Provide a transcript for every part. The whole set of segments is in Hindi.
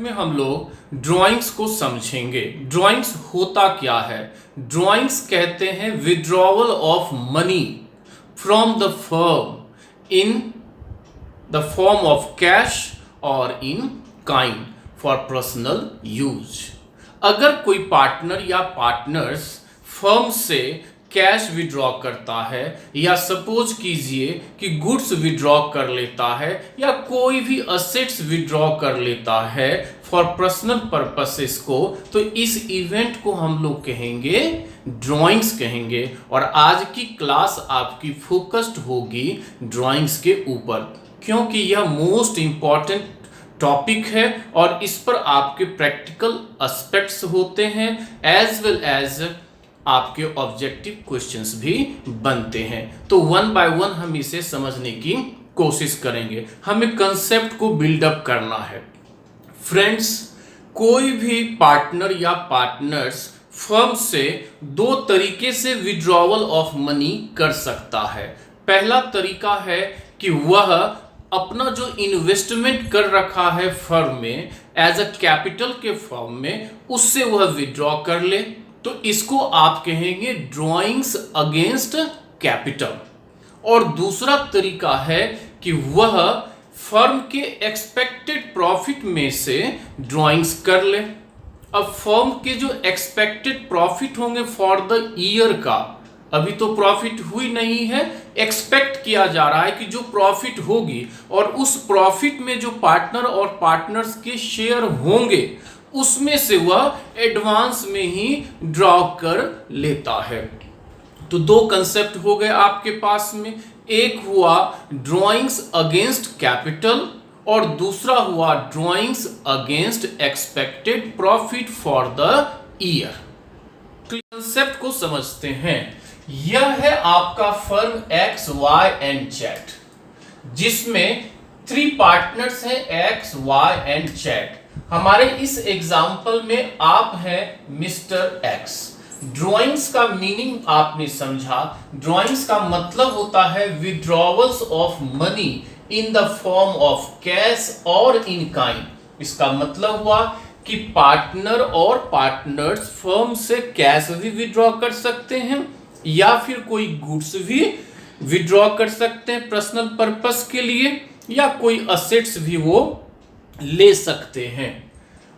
में हम लोग ड्राइंग्स को समझेंगे। ड्राइंग्स होता क्या है? ड्राइंग्स कहते हैं withdrawal of money from the firm in the form of cash और in kind for personal use. अगर कोई पार्टनर या पार्टनर्स फर्म से कैश विड्रॉ करता है या सपोज कीजिए कि गुड्स विड्रॉ कर लेता है या कोई भी असेट्स विड्रॉ कर लेता है फॉर पर्सनल पर्पसेस को, तो इस इवेंट को हम लोग कहेंगे ड्राइंग्स कहेंगे। और आज की क्लास आपकी फोकस्ड होगी ड्राइंग्स के ऊपर, क्योंकि यह मोस्ट इंपॉर्टेंट टॉपिक है और इस पर आपके प्रैक्टिकल एस्पेक्ट्स होते हैं एज वेल एज आपके ऑब्जेक्टिव क्वेश्चंस भी बनते हैं। तो वन बाय वन हम इसे समझने की कोशिश करेंगे। हमें कंसेप्ट को बिल्डअप करना है। फ्रेंड्स, कोई भी पार्टनर या पार्टनर्स फर्म से दो तरीके से विड्रॉवल ऑफ मनी कर सकता है। पहला तरीका है कि वह अपना जो इन्वेस्टमेंट कर रखा है फर्म में एज अ कैपिटल के फॉर्म में, उससे वह विड्रॉ कर ले, तो इसको आप कहेंगे ड्राइंग्स अगेंस्ट कैपिटल। और दूसरा तरीका है कि वह फर्म के एक्सपेक्टेड प्रॉफिट में से ड्राइंग्स कर ले। अब फर्म के जो एक्सपेक्टेड प्रॉफिट होंगे फॉर द ईयर का, अभी तो प्रॉफिट हुई नहीं है, एक्सपेक्ट किया जा रहा है कि जो प्रॉफिट होगी और उस प्रॉफिट में जो पार्टनर और पार्टनर्स के शेयर होंगे उसमें से वह एडवांस में ही ड्रॉ कर लेता है। तो दो कंसेप्ट हो गए आपके पास में, एक हुआ ड्राइंग्स अगेंस्ट कैपिटल और दूसरा हुआ drawings against expected profit for the year. Concept को समझते हैं। यह है आपका firm X Y and Z, जिसमें 3 पार्टनर्स हैं एक्स वाई एंड जेड। हमारे इस एग्जाम्पल में आप हैं मिस्टर एक्स। ड्राइंग्स का मीनिंग आपने समझा। ड्राइंग्स का मतलब होता है withdrawals of money in the form of cash और इन काइंड। इसका मतलब हुआ कि पार्टनर और पार्टनर्स फर्म से कैश भी विड्रॉ कर सकते हैं या फिर कोई गुड्स भी विड्रॉ कर सकते हैं पर्सनल पर्पस के लिए, या कोई असेट्स भी वो ले सकते हैं।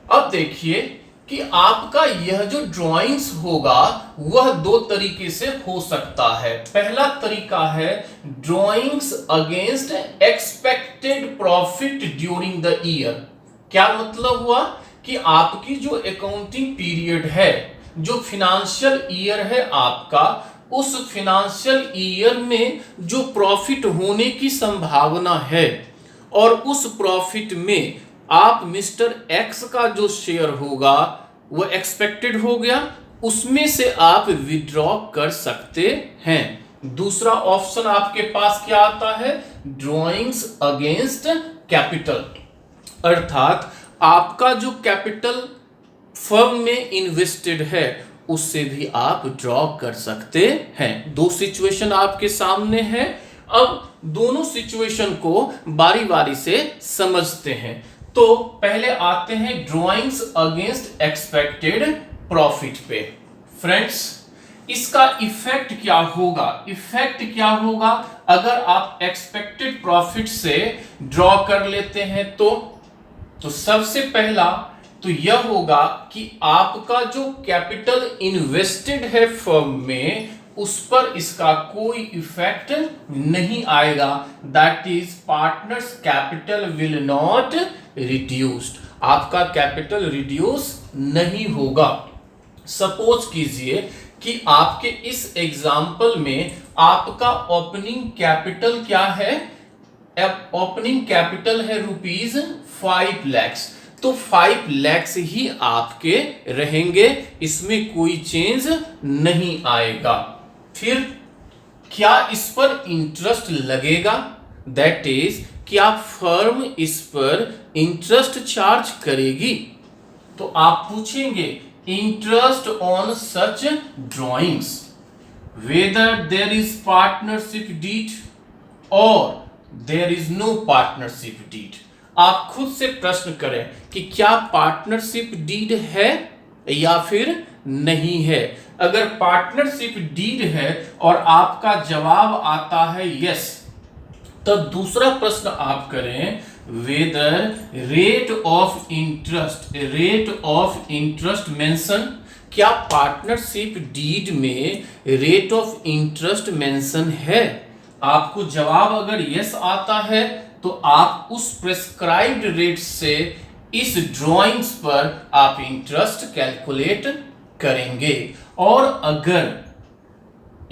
अब देखिए कि आपका यह जो ड्राइंग्स होगा वह दो तरीके से हो सकता है। पहला तरीका है drawings against expected profit during the year. क्या मतलब हुआ कि आपकी जो अकाउंटिंग पीरियड है, जो फिनेंशियल ईयर है आपका, उस फिनेंशियल ईयर में जो प्रॉफिट होने की संभावना है और उस प्रॉफिट में आप मिस्टर एक्स का जो शेयर होगा वो एक्सपेक्टेड हो गया, उसमें से आप विड्रॉ कर सकते हैं। दूसरा ऑप्शन आपके पास क्या आता है? ड्राइंग्स अगेंस्ट कैपिटल, अर्थात आपका जो कैपिटल फर्म में इन्वेस्टेड है उससे भी आप ड्रॉ कर सकते हैं। दो सिचुएशन आपके सामने है। अब दोनों सिचुएशन को बारी बारी से समझते हैं। तो पहले आते हैं ड्राइंग्स अगेंस्ट एक्सपेक्टेड प्रॉफिट पे। फ्रेंड्स, इसका इफेक्ट क्या होगा? इफेक्ट क्या होगा अगर आप एक्सपेक्टेड प्रॉफिट से ड्रॉ कर लेते हैं तो सबसे पहला तो यह होगा कि आपका जो कैपिटल इन्वेस्टेड है फर्म में उस पर इसका कोई इफेक्ट नहीं आएगा। That is partners capital will not reduced. आपका कैपिटल रिड्यूस नहीं होगा। सपोज कीजिए कि आपके इस एग्जाम्पल में आपका ओपनिंग कैपिटल क्या है? ओपनिंग कैपिटल है ₹5 लाख, तो 5 लाख ही आपके रहेंगे, इसमें कोई चेंज नहीं आएगा। फिर क्या इस पर इंटरेस्ट लगेगा? दैट इज क्या फर्म इस पर इंटरेस्ट चार्ज करेगी? तो आप पूछेंगे interest on such drawings whether there is partnership deed और there is no partnership deed. आप खुद से प्रश्न करें कि क्या पार्टनरशिप डीड है या फिर नहीं है। अगर पार्टनरशिप डीड है और आपका जवाब आता है यस, तब दूसरा प्रश्न आप करें whether rate of interest mention, क्या पार्टनरशिप डीड में रेट ऑफ इंटरेस्ट मेंशन है। आपको जवाब अगर यस आता है तो आप उस प्रेस्क्राइब्ड रेट से इस ड्राइंग्स पर आप इंटरेस्ट कैलकुलेट करेंगे। और अगर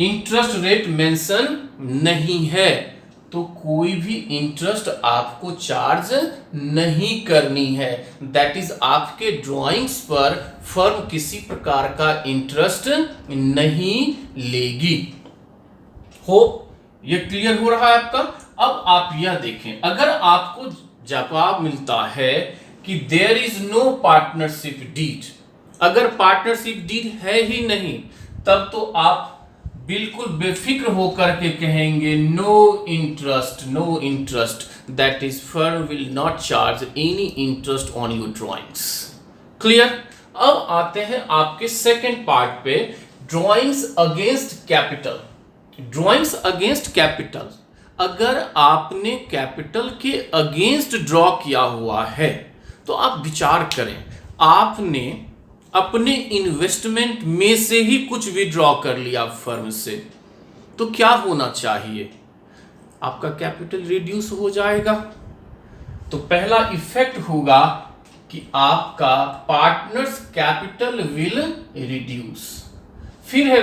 इंटरेस्ट रेट मेंशन नहीं है तो कोई भी इंटरेस्ट आपको चार्ज नहीं करनी है। दैट इज आपके ड्राइंग्स पर फर्म किसी प्रकार का इंटरेस्ट नहीं लेगी। होप ये क्लियर हो रहा है आपका। अब आप यह देखें, अगर आपको जवाब मिलता है कि there is no partnership deed, अगर पार्टनरशिप डीड है ही नहीं, तब तो आप बिल्कुल बेफिक्र होकर के कहेंगे no interest, that is firm will not charge any interest on your drawings. Clear. अब आते हैं आपके सेकेंड पार्ट पे, drawings against capital. Drawings against capital, अगर आपने कैपिटल के अगेंस्ट ड्रॉ किया हुआ है तो आप विचार करें, आपने अपने इन्वेस्टमेंट में से ही कुछ विड्रॉ कर लिया फर्म से, तो क्या होना चाहिए, आपका कैपिटल रिड्यूस हो जाएगा। तो पहला इफेक्ट होगा कि आपका पार्टनर्स कैपिटल विल रिड्यूस। फिर है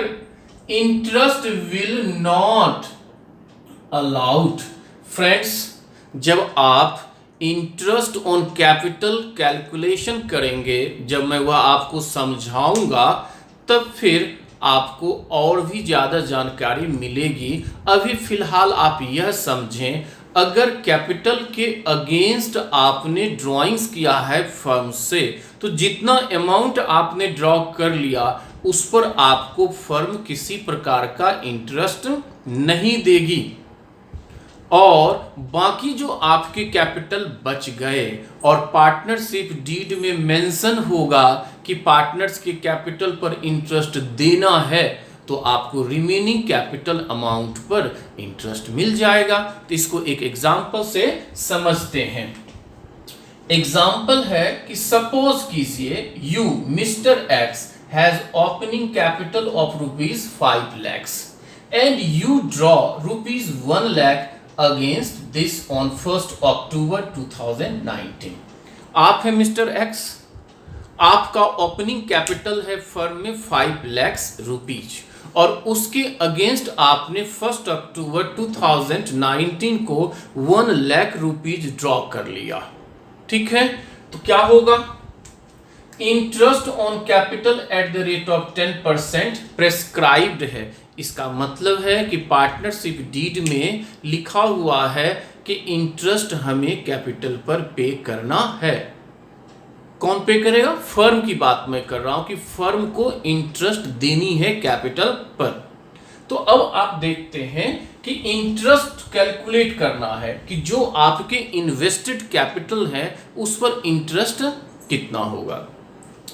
interest will not allowed. Friends, जब आप इंटरेस्ट ऑन कैपिटल कैलकुलेशन करेंगे, जब मैं वह आपको समझाऊंगा, तब फिर आपको और भी ज़्यादा जानकारी मिलेगी। अभी फिलहाल आप यह समझें, अगर कैपिटल के अगेंस्ट आपने ड्राइंग्स किया है फर्म से, तो जितना अमाउंट आपने ड्रॉ कर लिया उस पर आपको फर्म किसी प्रकार का इंटरेस्ट नहीं देगी। और बाकी जो आपके कैपिटल बच गए और पार्टनरशिप डीड में मेंशन होगा कि पार्टनर्स के कैपिटल पर इंटरेस्ट देना है, तो आपको रिमेनिंग कैपिटल अमाउंट पर इंटरेस्ट मिल जाएगा। तो इसको एक एग्जांपल से समझते हैं। एग्जांपल है कि सपोज कीजिए you mister x has opening capital of ₹5 lakhs and you draw ₹1 lakh against this on 1 October 2019। आप है मिस्टर एक्स, आपका ओपनिंग कैपिटल है फर्म में ₹5 lakhs और उसके अगेंस्ट आपने 1 October 2019 को ₹1 lakh ड्रॉ कर लिया। ठीक है, तो क्या होगा, interest on capital at the rate of 10% prescribed है। इसका मतलब है कि पार्टनरशिप डीड में लिखा हुआ है कि इंटरेस्ट हमें कैपिटल पर पे करना है। कौन पे करेगा, फर्म की बात मैं कर रहा हूं कि फर्म को इंटरेस्ट देनी है कैपिटल पर। तो अब आप देखते हैं कि इंटरेस्ट कैलकुलेट करना है कि जो आपके इन्वेस्टेड कैपिटल है उस पर इंटरेस्ट कितना होगा।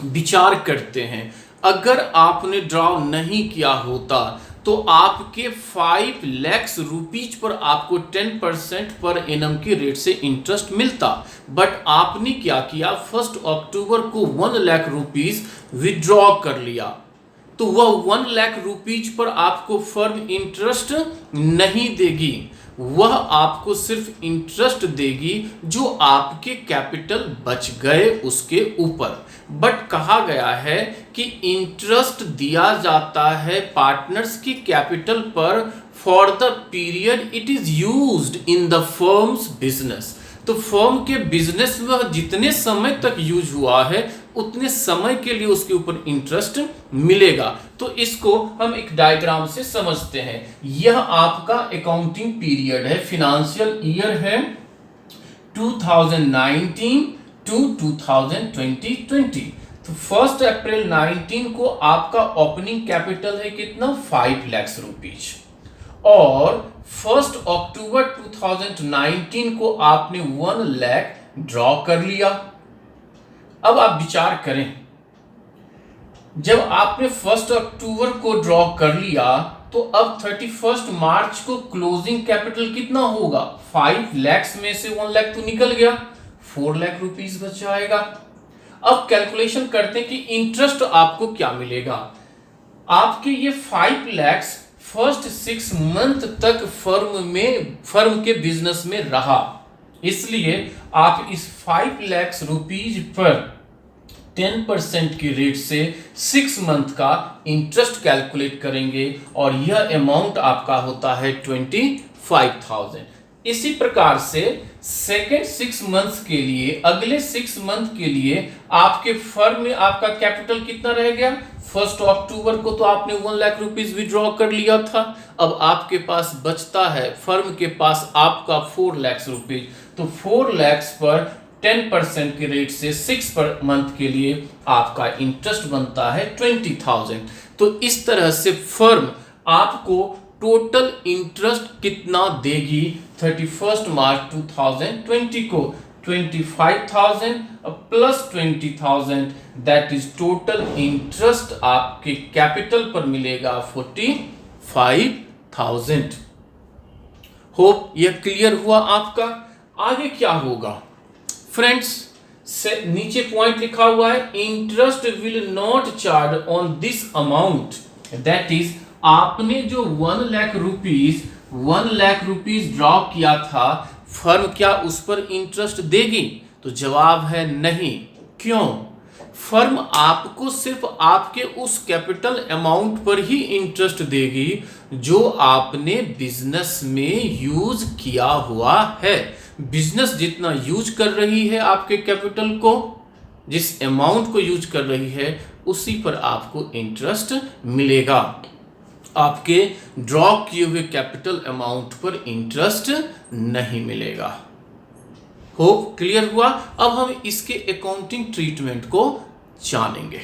विचार करते हैं, अगर आपने ड्रॉ नहीं किया होता तो आपके ₹5 lakhs पर आपको 10% पर एनम के रेट से इंटरेस्ट मिलता। बट आपने क्या किया, 1 अक्टूबर को ₹1 lakh विड्रॉ कर लिया, तो वह ₹1 lakh पर आपको फर्म इंटरेस्ट नहीं देगी, वह आपको सिर्फ इंटरेस्ट देगी जो आपके कैपिटल बच गए उसके ऊपर। बट कहा गया है कि इंटरेस्ट दिया जाता है पार्टनर्स की कैपिटल पर for the period it is used in the firms business. तो फर्म के बिजनेस में जितने समय तक यूज हुआ है उतने समय के लिए उसके ऊपर इंटरेस्ट मिलेगा। तो इसको हम एक डायग्राम से समझते हैं। यह आपका अकाउंटिंग पीरियड है, फिनेंशियल ईयर है 2019 टू 2020। तो 1 अप्रैल 19 को आपका ओपनिंग कैपिटल है कितना, ₹5 lakhs और 1 अक्टूबर 2019 को आपने ₹1 lakh ड्रॉ कर लिया। अब आप विचार करें, जब आपने 1 अक्टूबर को ड्रॉ कर लिया तो अब 31 मार्च को क्लोजिंग कैपिटल कितना होगा? 5 लाख में से 1 लाख तो निकल गया, 4 लाख रुपीस बच जाएगा। अब कैलकुलेशन करते हैं कि इंटरेस्ट आपको क्या मिलेगा। आपके ये 5 लाख फर्स्ट 6 मंथ तक फर्म के बिजनेस में रहा, इसलिए आप इस 5 लाख रुपीज पर 10% की रेट से 6 मंथ का इंटरेस्ट कैलकुलेट करेंगे और यह अमाउंट आपका होता है 25,000। इसी प्रकार से सेकेंड 6 मंथ्स के लिए, अगले 6 मंथ के लिए आपके फर्म में आपका कैपिटल कितना रह गया? 1 अक्टूबर को तो आपने 1 लाख रुपीस विड्रॉ कर लिया था, अब आपके पास बचता है, फर्म के पास आपका 4 लाख रुपीज। तो 4 लाख पर 10% के रेट से 6 पर मंथ के लिए आपका इंटरेस्ट बनता है 20,000। तो इस तरह से फर्म आपको टोटल इंटरेस्ट कितना देगी 31 मार्च 2020 को? 25,000 plus 20,000, that is total interest आपके कैपिटल पर मिलेगा 45,000। होप यह क्लियर हुआ आपका। आगे क्या होगा फ्रेंड्स? से नीचे पॉइंट लिखा हुआ है, interest will not charge on this amount, that is आपने जो 1 लाख रुपीस ड्रॉ किया था, फर्म क्या उस पर इंटरेस्ट देगी? तो जवाब है नहीं। क्यों? फर्म आपको सिर्फ आपके उस कैपिटल अमाउंट पर ही इंटरेस्ट देगी जो आपने बिजनेस में यूज किया हुआ है। बिजनेस जितना यूज कर रही है आपके कैपिटल को, जिस अमाउंट को यूज कर रही है, उसी पर आपको इंटरेस्ट मिलेगा। आपके ड्रॉ किए हुए कैपिटल अमाउंट पर इंटरेस्ट नहीं मिलेगा। होप क्लियर हुआ। अब हम इसके अकाउंटिंग ट्रीटमेंट को जानेंगे।